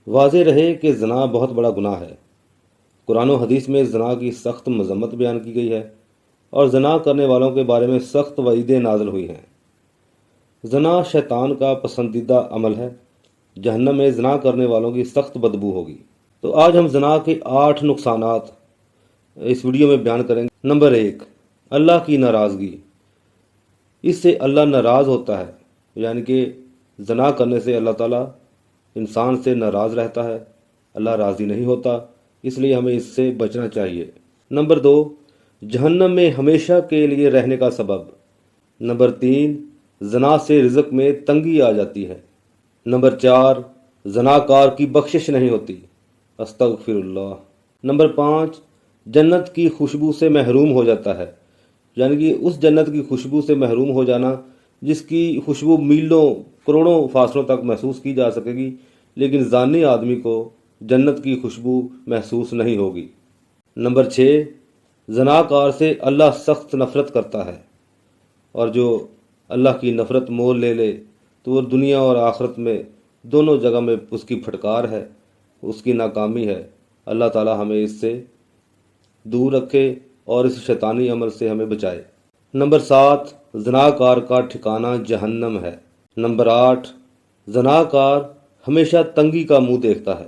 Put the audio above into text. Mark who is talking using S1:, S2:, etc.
S1: واضح رہے کہ زنا بہت بڑا گناہ ہے۔ قرآن و حدیث میں زنا کی سخت مذمت بیان کی گئی ہے اور زنا کرنے والوں کے بارے میں سخت وعیدیں نازل ہوئی ہیں۔ زنا شیطان کا پسندیدہ عمل ہے۔ جہنم میں زنا کرنے والوں کی سخت بدبو ہوگی۔ تو آج ہم زنا کے 8 نقصانات اس ویڈیو میں بیان کریں گے۔ نمبر 1، اللہ کی ناراضگی۔ اس سے اللہ ناراض ہوتا ہے، یعنی کہ زنا کرنے سے اللہ تعالیٰ انسان سے ناراض رہتا ہے، اللہ راضی نہیں ہوتا، اس لیے ہمیں اس سے بچنا چاہیے۔ نمبر 2، جہنم میں ہمیشہ کے لیے رہنے کا سبب۔ نمبر 3، زنا سے رزق میں تنگی آ جاتی ہے۔ نمبر 4، زناکار کی بخشش نہیں ہوتی، استغفر اللہ۔ نمبر 5، جنت کی خوشبو سے محروم ہو جاتا ہے، یعنی کہ اس جنت کی خوشبو سے محروم ہو جانا جس کی خوشبو میلوں کروڑوں فاصلوں تک محسوس کی جا سکے گی، لیکن زانی آدمی کو جنت کی خوشبو محسوس نہیں ہوگی۔ نمبر 6، زناکار سے اللہ سخت نفرت کرتا ہے، اور جو اللہ کی نفرت مول لے لے تو وہ دنیا اور آخرت میں دونوں جگہ میں اس کی پھٹکار ہے، اس کی ناکامی ہے۔ اللہ تعالی ہمیں اس سے دور رکھے اور اس شیطانی عمل سے ہمیں بچائے۔ نمبر 7، زناکار کا ٹھکانہ جہنم ہے۔ نمبر 8، زناکار ہمیشہ تنگی کا منہ دیکھتا ہے۔